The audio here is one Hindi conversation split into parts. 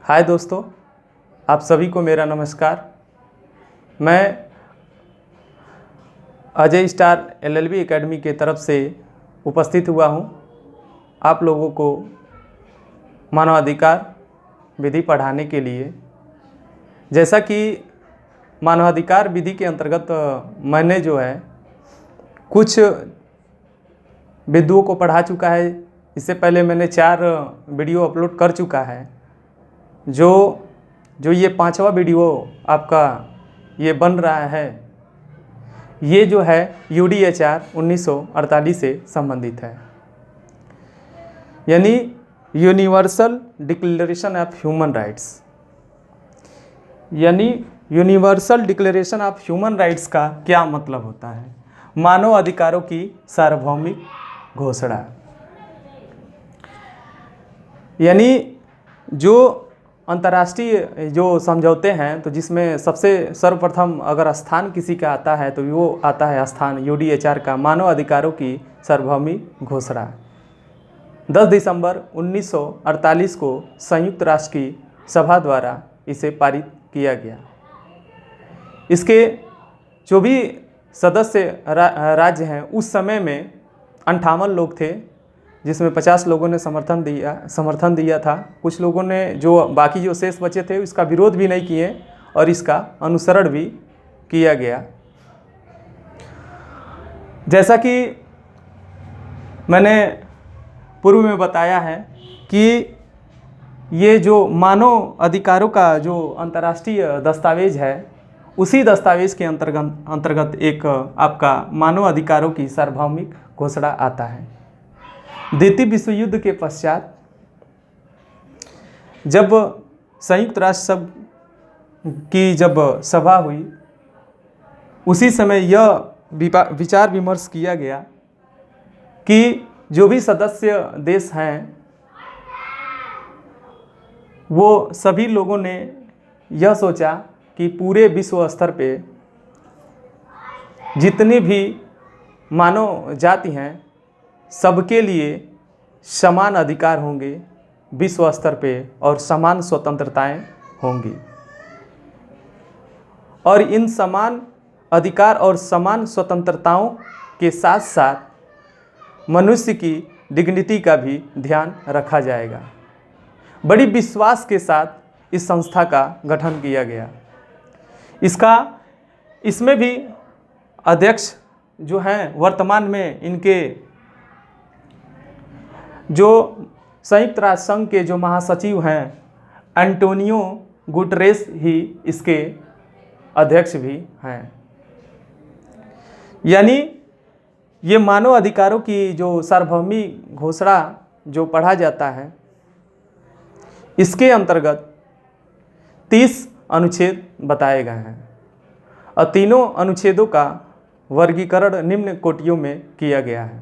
हाय दोस्तों, आप सभी को मेरा नमस्कार। मैं अजय स्टार एलएलबी एकेडमी के तरफ से उपस्थित हुआ हूं आप लोगों को मानवाधिकार विधि पढ़ाने के लिए। जैसा कि मानवाधिकार विधि के अंतर्गत मैंने जो है कुछ विधुओं को पढ़ा चुका है। इससे पहले मैंने 4 वीडियो अपलोड कर चुका है। जो ये 5वां वीडियो आपका ये बन रहा है, ये जो है UDHR 1948 से संबंधित है, यानी universal declaration of human rights. यानी universal declaration of human rights का क्या मतलब होता है? मानव अधिकारों की सार्वभौमिक घोषणा। यानी जो अंतर्राष्ट्रीय जो समझौते हैं, तो जिसमें सबसे सर्वप्रथम अगर स्थान किसी का आता है तो वो आता है स्थान UDHR का, मानव अधिकारों की सार्वभौमिक घोषणा। 10 दिसंबर 1948 को संयुक्त राष्ट्र की सभा द्वारा इसे पारित किया गया। इसके जो भी सदस्य राज्य हैं, उस समय में 58 लोग थे, जिसमें 50 लोगों ने समर्थन दिया था। कुछ लोगों ने, जो बाकी जो शेष बचे थे, इसका विरोध भी नहीं किए और इसका अनुसरण भी किया गया। जैसा कि मैंने पूर्व में बताया है कि ये जो मानव अधिकारों का जो अंतर्राष्ट्रीय दस्तावेज है, उसी दस्तावेज के अंतर्गत एक आपका मानव अधिकारों की सार्वभौमिक घोषणा आता है। द्वितीय विश्व युद्ध के पश्चात जब संयुक्त राष्ट्र सब की जब सभा हुई, उसी समय यह विचार विमर्श किया गया कि जो भी सदस्य देश हैं, वो सभी लोगों ने यह सोचा कि पूरे विश्व स्तर पे जितनी भी मानव जाति हैं, सबके लिए समान अधिकार होंगे विश्व स्तर पे और समान स्वतंत्रताएं होंगी। और इन समान अधिकार और समान स्वतंत्रताओं के साथ साथ मनुष्य की डिग्निटी का भी ध्यान रखा जाएगा। बड़ी विश्वास के साथ इस संस्था का गठन किया गया। इसमें भी अध्यक्ष जो हैं, वर्तमान में इनके जो संयुक्त राष्ट्र संघ के जो महासचिव हैं, एंटोनियो गुटरेस ही इसके अध्यक्ष भी हैं। यानी ये मानव अधिकारों की जो सार्वभौमिक घोषणा जो पढ़ा जाता है, इसके अंतर्गत 30 अनुच्छेद बताए गए हैं और तीनों अनुच्छेदों का वर्गीकरण निम्न कोटियों में किया गया है।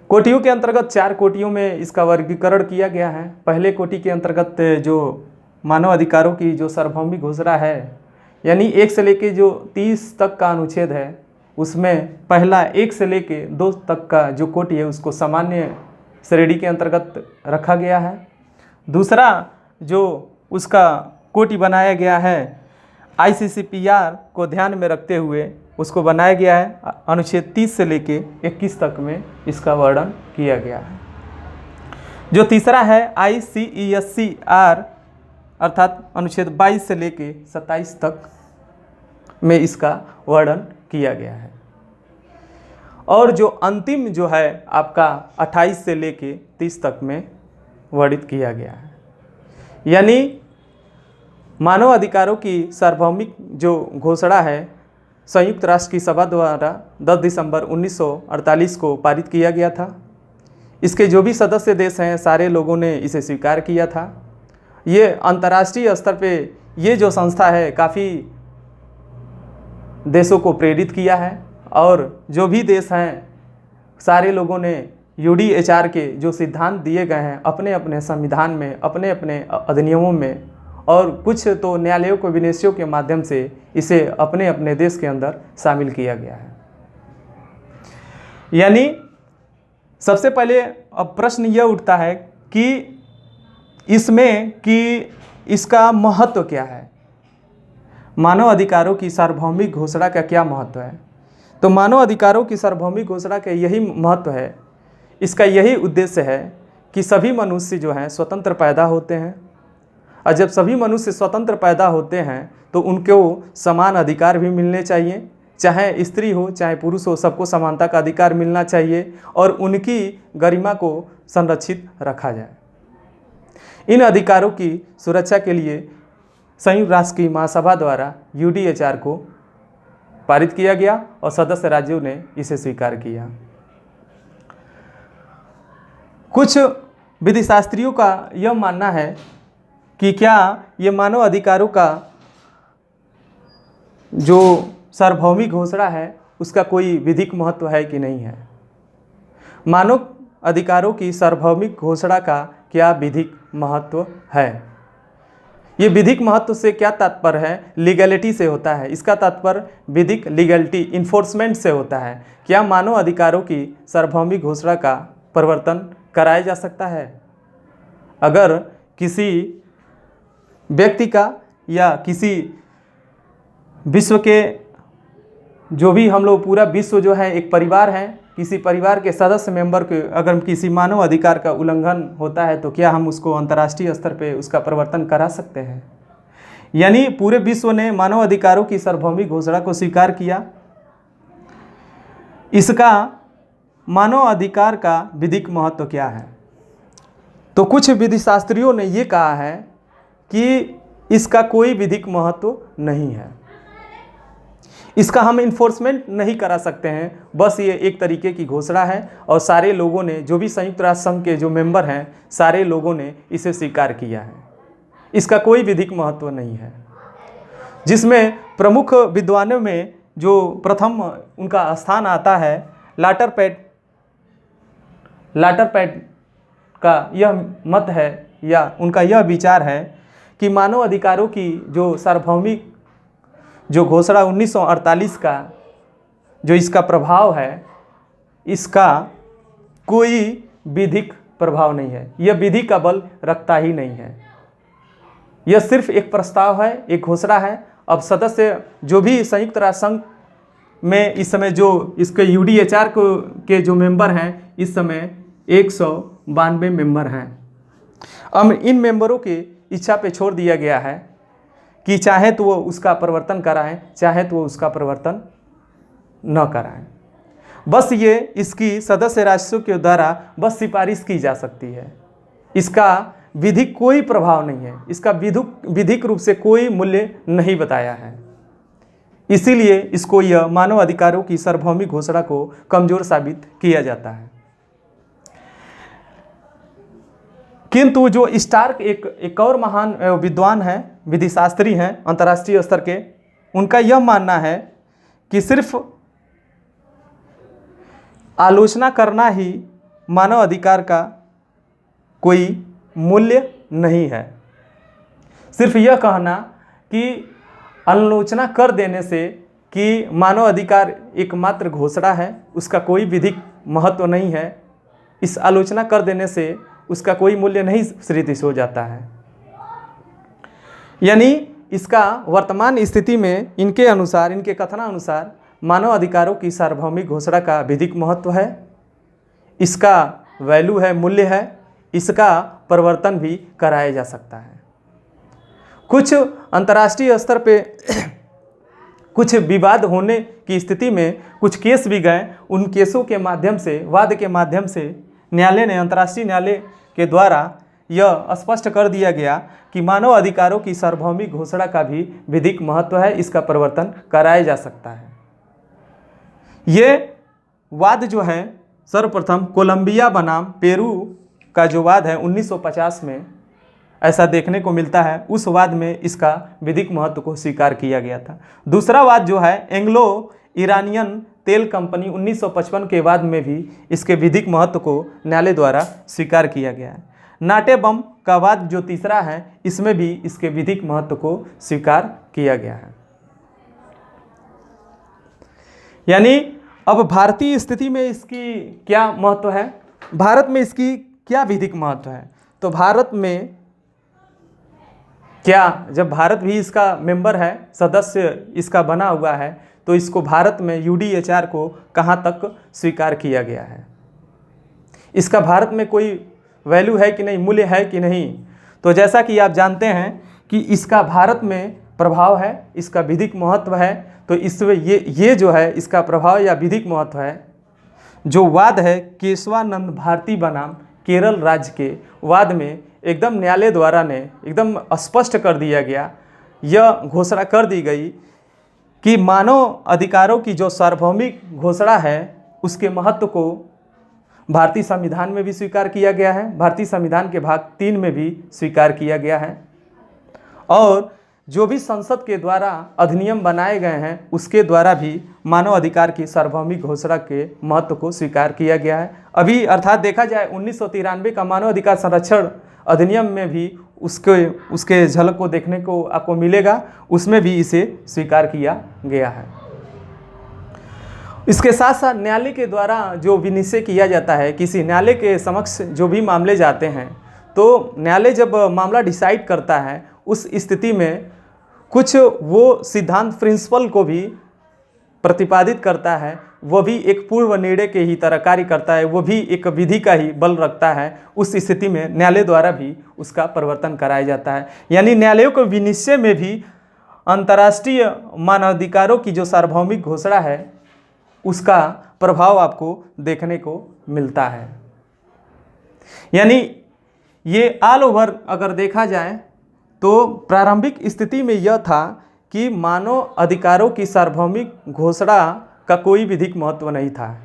कोटियों के अंतर्गत 4 कोटियों में इसका वर्गीकरण किया गया है। पहले कोटि के अंतर्गत जो मानव अधिकारों की जो सार्वभौमिक घोषणा है, यानी 1 से लेके जो 30 तक का अनुच्छेद है, उसमें पहला 1 से लेके 2 तक का जो कोटि है, उसको सामान्य श्रेणी के अंतर्गत रखा गया है। दूसरा जो उसका कोटि बनाया गया है, ICCPR को ध्यान में रखते हुए उसको बनाया गया है। अनुच्छेद 30 से लेके 21 तक में इसका वर्णन किया गया है। जो तीसरा है ICESCR, अर्थात अनुच्छेद 22 से लेके 27 तक में इसका वर्णन किया गया है। और जो अंतिम जो है आपका 28 से लेके 30 तक में वर्णित किया गया है। यानी मानव अधिकारों की सार्वभौमिक जो घोषणा है, संयुक्त राष्ट्र की सभा द्वारा 10 दिसंबर 1948 को पारित किया गया था। इसके जो भी सदस्य देश हैं, सारे लोगों ने इसे स्वीकार किया था। ये अंतर्राष्ट्रीय स्तर पे ये जो संस्था है, काफ़ी देशों को प्रेरित किया है और जो भी देश हैं, सारे लोगों ने UDHR के जो सिद्धांत दिए गए हैं अपने अपने संविधान में, अपने अपने अधिनियमों में, और कुछ तो न्यायालयों को विनिश्चयों के माध्यम से इसे अपने अपने देश के अंदर शामिल किया गया है। यानी सबसे पहले अब प्रश्न यह उठता है कि इसमें कि इसका महत्व क्या है, मानव अधिकारों की सार्वभौमिक घोषणा का क्या महत्व है। तो मानव अधिकारों की सार्वभौमिक घोषणा का यही महत्व है, इसका यही उद्देश्य है कि सभी मनुष्य जो हैं स्वतंत्र पैदा होते हैं, और जब सभी मनुष्य स्वतंत्र पैदा होते हैं तो उनको समान अधिकार भी मिलने चाहिए, चाहे स्त्री हो चाहे पुरुष हो, सबको समानता का अधिकार मिलना चाहिए और उनकी गरिमा को संरक्षित रखा जाए। इन अधिकारों की सुरक्षा के लिए संयुक्त राष्ट्र की महासभा द्वारा UDHR को पारित किया गया और सदस्य राज्यों ने इसे स्वीकार किया। कुछ विधिशास्त्रियों का यह मानना है कि क्या ये मानव अधिकारों का जो सार्वभौमिक घोषणा है उसका कोई विधिक महत्व है कि नहीं है। मानव अधिकारों की सार्वभौमिक घोषणा का क्या विधिक महत्व है। ये विधिक महत्व से क्या तात्पर्य है, लीगैलिटी से होता है। इसका तात्पर्य विधिक लीगैलिटी इन्फोर्समेंट से होता है। क्या मानव अधिकारों की सार्वभौमिक घोषणा का परिवर्तन कराया जा सकता है। अगर किसी व्यक्ति का या किसी विश्व के जो भी हम लोग पूरा विश्व जो है एक परिवार है, किसी परिवार के सदस्य मेंबर के अगर किसी मानव अधिकार का उल्लंघन होता है तो क्या हम उसको अंतर्राष्ट्रीय स्तर पे उसका परिवर्तन करा सकते हैं। यानी पूरे विश्व ने मानव अधिकारों की सार्वभौमिक घोषणा को स्वीकार किया। इसका मानव अधिकार का विधिक महत्व क्या है। तो कुछ विधिशास्त्रियों ने ये कहा है कि इसका कोई विधिक महत्व नहीं है, इसका हम इन्फोर्समेंट नहीं करा सकते हैं, बस ये एक तरीके की घोषणा है और सारे लोगों ने, जो भी संयुक्त राष्ट्र संघ के जो मेंबर हैं, सारे लोगों ने इसे स्वीकार किया है। इसका कोई विधिक महत्व नहीं है। जिसमें प्रमुख विद्वानों में जो प्रथम उनका स्थान आता है, लाटरपैट का यह मत है या उनका यह विचार है कि मानव अधिकारों की जो सार्वभौमिक जो घोषणा 1948 का जो इसका प्रभाव है, इसका कोई विधिक प्रभाव नहीं है, यह विधि का बल रखता ही नहीं है। यह सिर्फ एक प्रस्ताव है, एक घोषणा है। अब सदस्य जो भी संयुक्त राष्ट्र संघ में इस समय जो इसके UDHR के जो मेंबर हैं, इस समय 192 मेंबर हैं। अब इन मेंबरों की इच्छा पे छोड़ दिया गया है कि चाहे तो वो उसका परिवर्तन कराएं, चाहे तो वो उसका परिवर्तन न कराएं। बस ये इसकी सदस्य राष्ट्रों के द्वारा बस सिफारिश की जा सकती है। इसका विधिक कोई प्रभाव नहीं है, इसका विधिक रूप से कोई मूल्य नहीं बताया है। इसीलिए इसको यह मानव अधिकारों की सार्वभौमिक घोषणा को कमजोर साबित किया जाता है। किंतु जो स्टार्क एक और महान विद्वान हैं, विधिशास्त्री हैं अंतर्राष्ट्रीय स्तर के, उनका यह मानना है कि सिर्फ आलोचना करना ही मानव अधिकार का कोई मूल्य नहीं है। सिर्फ यह कहना कि आलोचना कर देने से कि मानव अधिकार एकमात्र घोषणा है, उसका कोई विधिक महत्व नहीं है, इस आलोचना कर देने से उसका कोई मूल्य नहीं सृजित हो जाता है। यानी इसका वर्तमान स्थिति में इनके अनुसार, इनके कथनानुसार मानव अधिकारों की सार्वभौमिक घोषणा का विधिक महत्व है, इसका वैल्यू है, मूल्य है, इसका परिवर्तन भी कराया जा सकता है। कुछ अंतर्राष्ट्रीय स्तर पे कुछ विवाद होने की स्थिति में कुछ केस भी गए। उन केसों के माध्यम से, वाद के माध्यम से न्यायालय ने, अंतर्राष्ट्रीय न्यायालय के द्वारा यह स्पष्ट कर दिया गया कि मानव अधिकारों की सार्वभौमिक घोषणा का भी विधिक महत्व है, इसका परिवर्तन कराया जा सकता है। ये वाद जो है सर्वप्रथम कोलंबिया बनाम पेरू का जो वाद है 1950 में ऐसा देखने को मिलता है। उस वाद में इसका विधिक महत्व को स्वीकार किया गया था। दूसरा वाद जो है एंग्लो ईरानियन तेल कंपनी 1955 के वाद में भी इसके विधिक महत्व को न्यायालय द्वारा स्वीकार किया गया है। नाटे बम का वाद जो तीसरा है, इसमें भी इसके विधिक महत्व को स्वीकार किया गया है। यानी अब भारतीय स्थिति में इसकी क्या महत्व है, भारत में इसकी क्या विधिक महत्व है। तो भारत में क्या जब भारत भी इसका मेंबर है, सदस्य इसका बना हुआ है, तो इसको भारत में यूडीएचआर को कहाँ तक स्वीकार किया गया है? इसका भारत में कोई वैल्यू है कि नहीं, मूल्य है कि नहीं? तो जैसा कि आप जानते हैं कि इसका भारत में प्रभाव है, इसका विधिक महत्व है। तो इसमें ये जो है इसका प्रभाव या विधिक महत्व है, जो वाद है केशवानंद भारती बनाम केरल राज्य के वाद में एकदम न्यायालय द्वारा ने एकदम स्पष्ट कर दिया गया, यह घोषणा कर दी गई कि मानव अधिकारों की जो सार्वभौमिक घोषणा है उसके महत्व को भारतीय संविधान में भी स्वीकार किया गया है, भारतीय संविधान के भाग 3 में भी स्वीकार किया गया है, और जो भी संसद के द्वारा अधिनियम बनाए गए हैं उसके द्वारा भी मानव अधिकार की सार्वभौमिक घोषणा के महत्व को स्वीकार किया गया है। अभी अर्थात देखा जाए 1993 का मानव अधिकार संरक्षण अधिनियम में भी उसके झलक को देखने को आपको मिलेगा, उसमें भी इसे स्वीकार किया गया है। इसके साथ साथ न्यायालय के द्वारा जो विनिश्चय किया जाता है, किसी न्यायालय के समक्ष जो भी मामले जाते हैं, तो न्यायालय जब मामला डिसाइड करता है उस स्थिति में कुछ वो सिद्धांत प्रिंसिपल को भी प्रतिपादित करता है, वह भी एक पूर्व निर्णय के ही तरह कार्य करता है, वो भी एक विधि का ही बल रखता है। उस स्थिति में न्यायालय द्वारा भी उसका परिवर्तन कराया जाता है। यानी न्यायालयों के विनिश्चय में भी अंतर्राष्ट्रीय मानवाधिकारों की जो सार्वभौमिक घोषणा है उसका प्रभाव आपको देखने को मिलता है। यानी ये ऑल ओवर अगर देखा जाए तो प्रारंभिक स्थिति में यह था कि मानव अधिकारों की सार्वभौमिक घोषणा का कोई विधिक महत्व नहीं था,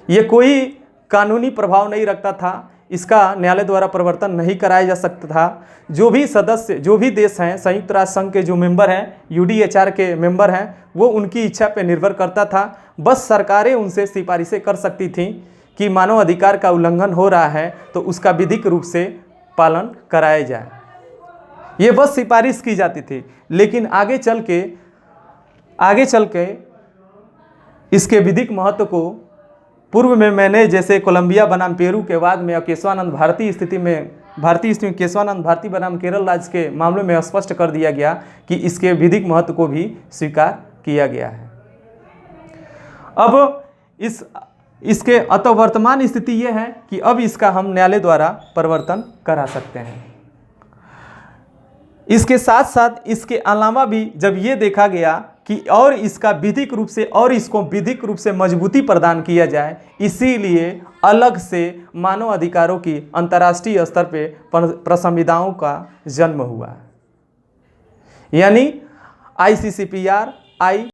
ये कोई कानूनी प्रभाव नहीं रखता था, इसका न्यायालय द्वारा परिवर्तन नहीं कराया जा सकता था। जो भी सदस्य, जो भी देश हैं, संयुक्त राष्ट्र संघ के जो मेंबर हैं, यूडीएचआर के मेंबर हैं, वो उनकी इच्छा पर निर्भर करता था। बस सरकारें उनसे सिफारिशें कर सकती थीं कि मानव अधिकार का उल्लंघन हो रहा है तो उसका विधिक रूप से पालन कराया जाए, ये बस सिफारिश की जाती थी। लेकिन आगे चल के इसके विधिक महत्व को पूर्व में मैंने जैसे कोलंबिया बनाम पेरू के वाद में और केशवानंद भारती स्थिति में केशवानंद भारती बनाम केरल राज्य के मामले में स्पष्ट कर दिया गया कि इसके विधिक महत्व को भी स्वीकार किया गया है। अब इसके अतः वर्तमान स्थिति यह है कि अब इसका हम न्यायालय द्वारा परिवर्तन करा सकते हैं। इसके साथ साथ इसके अलावा भी जब ये देखा गया कि और इसका विधिक रूप से और इसको विधिक रूप से मजबूती प्रदान किया जाए, इसीलिए अलग से मानव अधिकारों की अंतर्राष्ट्रीय स्तर पे प्रसंविधाओं का जन्म हुआ। यानी ICCPR